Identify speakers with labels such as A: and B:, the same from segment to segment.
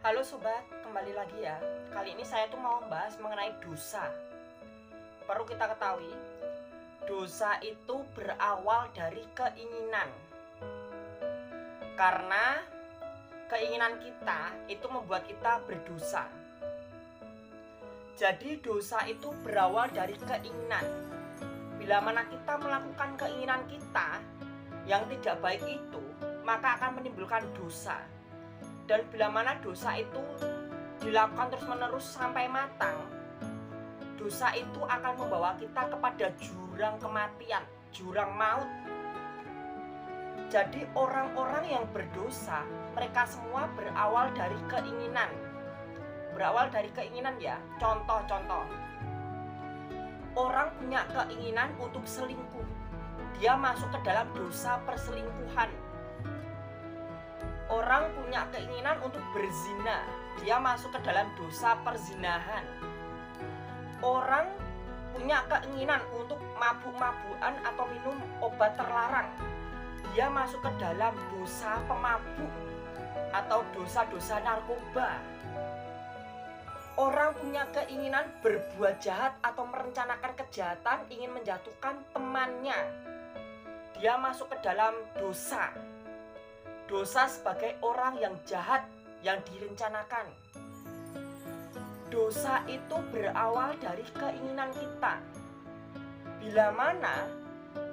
A: Halo sobat, kembali lagi ya. Kali ini saya tuh mau membahas mengenai dosa. Perlu kita ketahui, dosa itu berawal dari keinginan. Karena keinginan kita itu membuat kita berdosa. Jadi dosa itu berawal dari keinginan. Bila mana kita melakukan keinginan kita yang tidak baik itu, maka akan menimbulkan dosa. Dan bila mana dosa itu dilakukan terus-menerus sampai matang, dosa itu akan membawa kita kepada jurang kematian, jurang maut. Jadi orang-orang yang berdosa, mereka semua berawal dari keinginan. Berawal dari keinginan ya. Contoh-contoh. Orang punya keinginan untuk selingkuh. Dia masuk ke dalam dosa perselingkuhan. Orang punya keinginan untuk berzina, dia masuk ke dalam dosa perzinahan. Orang punya keinginan untuk mabuk-mabukan atau minum obat terlarang, dia masuk ke dalam dosa pemabuk atau dosa-dosa narkoba. Orang punya keinginan berbuat jahat atau merencanakan kejahatan, ingin menjatuhkan temannya, dia masuk ke dalam dosa. Dosa sebagai orang yang jahat yang direncanakan. Dosa itu berawal dari keinginan kita. Bila mana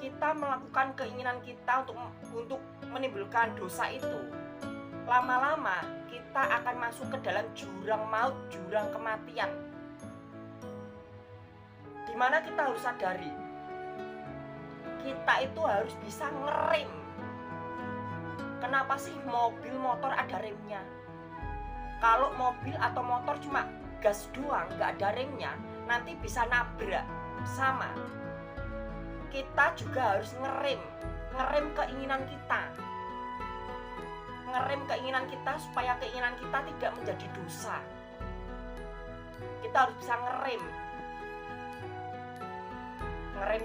A: kita melakukan keinginan kita untuk menimbulkan dosa itu, lama-lama kita akan masuk ke dalam jurang maut, jurang kematian. Dimana kita harus sadari, kita itu harus bisa ngerem. Kenapa sih mobil motor ada remnya? Kalau mobil atau motor cuma gas doang, nggak ada remnya, nanti bisa nabrak. Sama, kita juga harus ngerem keinginan kita. Ngerem keinginan kita supaya keinginan kita tidak menjadi dosa. Kita harus bisa ngerem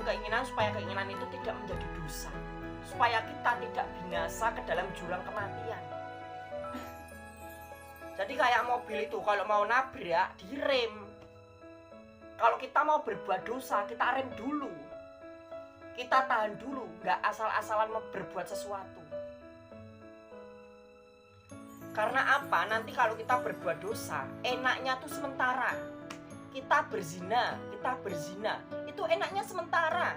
A: keinginan supaya keinginan itu tidak menjadi dosa, supaya kita tidak binasa ke dalam jurang kematian. Jadi kayak mobil itu kalau mau nabrak direm. Kalau kita mau berbuat dosa, kita rem dulu, kita tahan dulu, nggak asal-asalan mau berbuat sesuatu. Karena apa? Nanti kalau kita berbuat dosa, enaknya tuh sementara. Kita berzina itu enaknya sementara.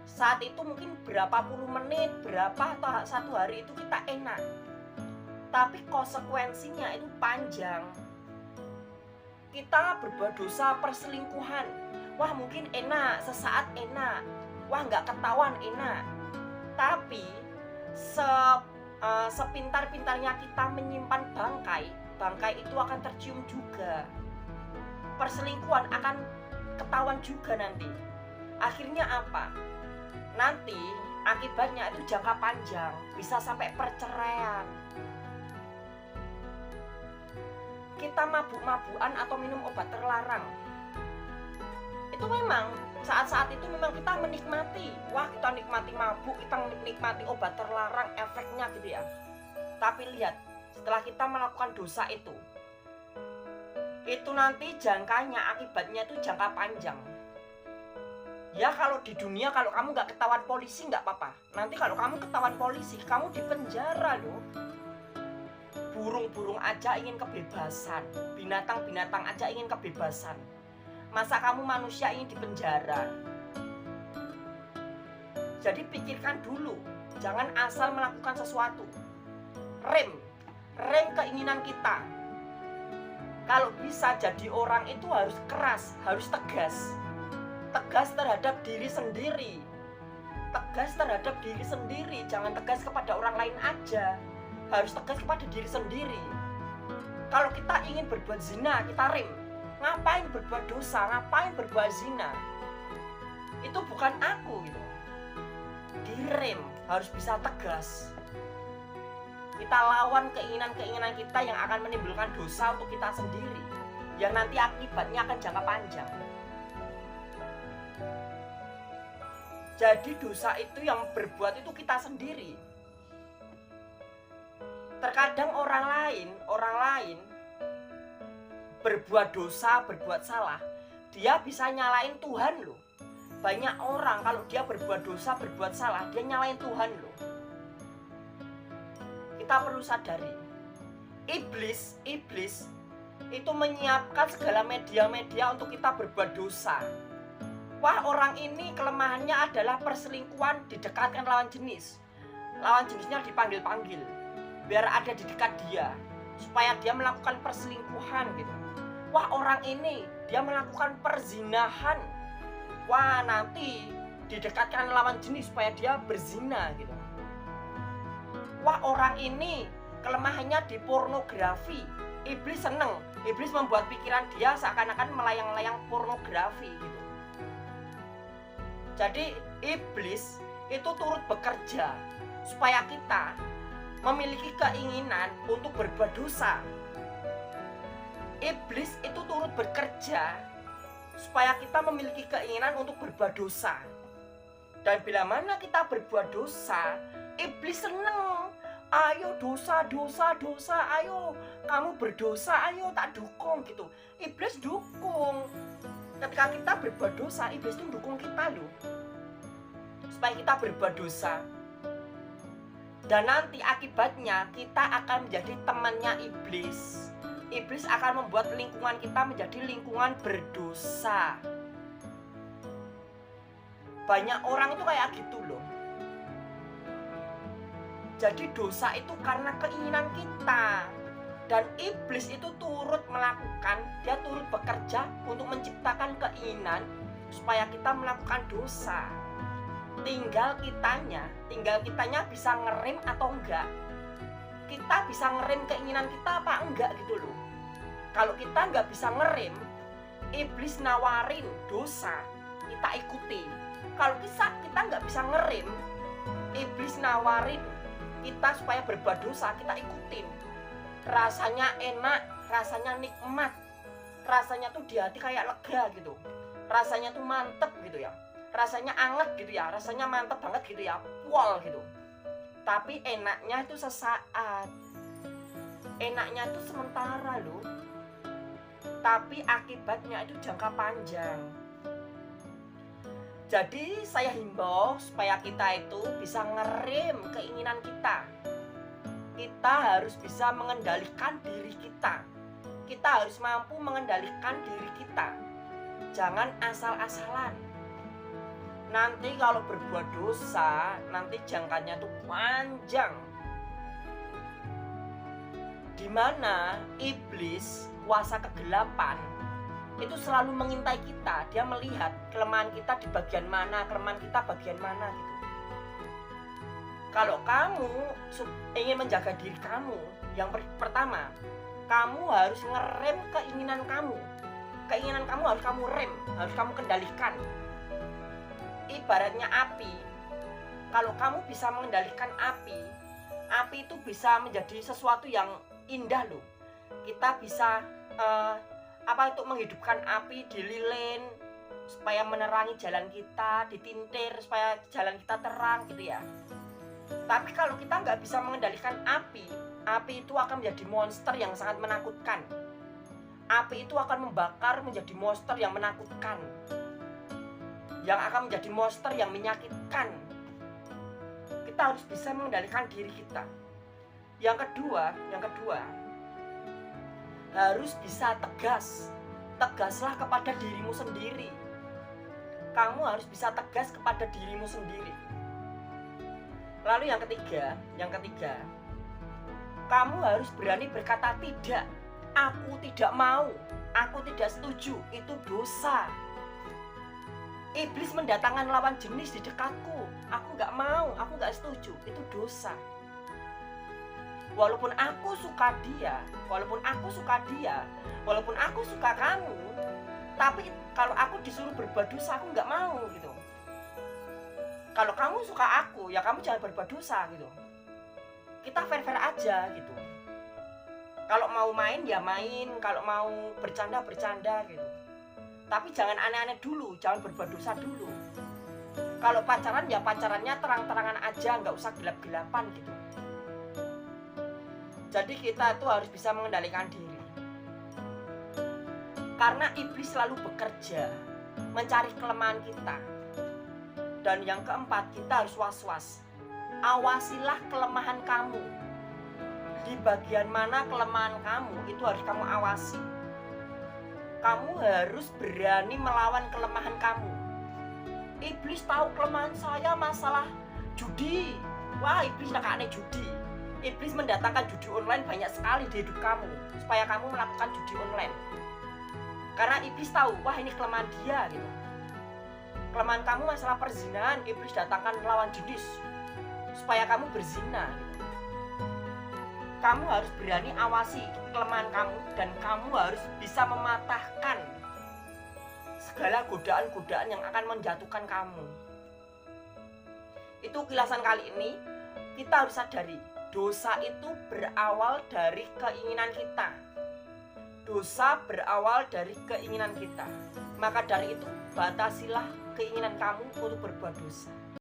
A: Saat itu mungkin berapa puluh menit, berapa atau satu hari itu kita enak. Tapi konsekuensinya itu panjang. Kita berbuat dosa perselingkuhan, wah mungkin enak, sesaat enak, wah nggak ketahuan enak. Tapi sepintar-pintarnya kita menyimpan bangkai itu akan tercium juga. Perselingkuhan akan ketahuan juga nanti. Akhirnya apa? Nanti akibatnya itu jangka panjang, bisa sampai perceraian. Kita mabuk-mabukan atau minum obat terlarang, itu memang saat-saat itu memang kita menikmati. Wah, kita nikmati mabuk, kita menikmati obat terlarang, efeknya gitu ya. Tapi lihat, setelah kita melakukan dosa itu nanti jangkanya, akibatnya itu jangka panjang. Ya kalau di dunia, kalau kamu nggak ketahuan polisi nggak apa-apa. Nanti kalau kamu ketahuan polisi, kamu di penjara loh. Burung-burung aja ingin kebebasan, binatang-binatang aja ingin kebebasan. Masa kamu manusia ingin di penjara? Jadi pikirkan dulu, jangan asal melakukan sesuatu. Rem keinginan kita. Kalau bisa jadi orang itu harus keras, harus tegas. Tegas terhadap diri sendiri. Tegas terhadap diri sendiri, jangan tegas kepada orang lain aja. Harus tegas kepada diri sendiri. Kalau kita ingin berbuat zina, kita rem. Ngapain berbuat dosa, ngapain berbuat zina? Itu bukan aku gitu. Direm, harus bisa tegas. Kita lawan keinginan-keinginan kita yang akan menimbulkan dosa untuk kita sendiri, yang nanti akibatnya akan jangka panjang. Jadi dosa itu yang berbuat itu kita sendiri. Terkadang orang lain berbuat dosa, berbuat salah, dia bisa nyalain Tuhan loh. Banyak orang kalau dia berbuat dosa, berbuat salah, dia nyalain Tuhan loh. Kita perlu sadari, iblis itu menyiapkan segala media-media untuk kita berbuat dosa. Wah, orang ini kelemahannya adalah perselingkuhan, didekatkan lawan jenis. Lawan jenisnya dipanggil-panggil biar ada di dekat dia, supaya dia melakukan perselingkuhan gitu. Wah, orang ini dia melakukan perzinahan. Wah, nanti didekatkan lawan jenis supaya dia berzina gitu. Wah, orang ini kelemahannya di pornografi. Iblis seneng, iblis membuat pikiran dia seakan-akan melayang-layang pornografi gitu. Jadi iblis itu turut bekerja supaya kita memiliki keinginan untuk berbuat dosa. Iblis itu turut bekerja supaya kita memiliki keinginan untuk berbuat dosa. Dan bila mana kita berbuat dosa, iblis seneng. Ayo dosa, ayo kamu berdosa, ayo tak dukung gitu. Iblis dukung. Ketika kita berbuat dosa, iblis itu dukung kita loh, supaya kita berbuat dosa. Dan nanti akibatnya kita akan menjadi temannya iblis. Iblis akan membuat lingkungan kita menjadi lingkungan berdosa. Banyak orang itu kayak gitu loh. Jadi dosa itu karena keinginan kita. Dan iblis itu turut melakukan, dia turut bekerja untuk menciptakan keinginan supaya kita melakukan dosa. Tinggal kitanya bisa ngerem atau enggak. Kita bisa ngerem keinginan kita apa enggak gitu loh. Kalau kita enggak bisa ngerem, iblis nawarin dosa, kita ikuti. Kalau kita enggak bisa ngerem, iblis nawarin kita supaya berbuat dosa, kita ikutin. Rasanya enak, rasanya nikmat, rasanya tuh di hati kayak lega gitu, rasanya tuh mantep gitu ya, rasanya anget gitu ya, rasanya mantep banget gitu ya, pol gitu. Tapi enaknya itu sesaat, enaknya itu sementara loh, tapi akibatnya itu jangka panjang. Jadi saya himbau supaya kita itu bisa ngerem keinginan kita. Kita harus bisa mengendalikan diri kita. Kita harus mampu mengendalikan diri kita. Jangan asal-asalan. Nanti kalau berbuat dosa, nanti jangkanya tuh panjang. Dimana iblis, kuasa kegelapan, itu selalu mengintai kita. Dia melihat kelemahan kita di bagian mana, kelemahan kita bagian mana gitu. Kalau kamu ingin menjaga diri kamu, yang pertama, kamu harus ngerem keinginan kamu. Keinginan kamu harus kamu rem, harus kamu kendalikan. Ibaratnya api. Kalau kamu bisa mengendalikan api itu bisa menjadi sesuatu yang indah loh. Kita bisa untuk menghidupkan api di lilin supaya menerangi jalan kita, ditintir supaya jalan kita terang gitu ya. Tapi kalau kita nggak bisa mengendalikan api itu akan menjadi monster yang sangat menakutkan. Api itu akan membakar menjadi monster yang menakutkan, yang akan menjadi monster yang menyakitkan. Kita harus bisa mengendalikan diri kita. Yang kedua, harus bisa tegas. Tegaslah kepada dirimu sendiri. Kamu harus bisa tegas kepada dirimu sendiri. Lalu yang ketiga, kamu harus berani berkata tidak. Aku tidak mau, aku tidak setuju, itu dosa. Iblis mendatangkan lawan jenis di dekatku. Aku nggak mau, aku nggak setuju, itu dosa. Walaupun aku suka dia, walaupun aku suka kamu, tapi kalau aku disuruh berbuat dosa, aku nggak mau gitu. Kalau kamu suka aku, ya kamu jangan berbuat dosa gitu. Kita fair-fair aja gitu. Kalau mau main ya main, kalau mau bercanda gitu. Tapi jangan aneh-aneh dulu, jangan berbuat dosa dulu. Kalau pacaran ya pacarannya terang-terangan aja, nggak usah gelap-gelapan gitu. Jadi kita tuh harus bisa mengendalikan diri. Karena iblis selalu bekerja mencari kelemahan kita. Dan yang keempat, kita harus was-was. Awasilah kelemahan kamu. Di bagian mana kelemahan kamu, itu harus kamu awasi. Kamu harus berani melawan kelemahan kamu. Iblis tahu kelemahan saya masalah judi. Wah, iblis nekakne judi. Iblis mendatangkan judi online banyak sekali di hidup kamu, supaya kamu melakukan judi online. Karena iblis tahu, wah ini kelemahan dia gitu. Kelemahan kamu masalah perzinahan, iblis datangkan lawan jenis supaya kamu berzina gitu. Kamu harus berani awasi kelemahan kamu, dan kamu harus bisa mematahkan segala godaan-godaan yang akan menjatuhkan kamu. Itu kilasan kali ini. Kita harus sadari, dosa itu berawal dari keinginan kita. Dosa berawal dari keinginan kita. Maka dari itu, batasilah keinginan kamu untuk berbuat dosa.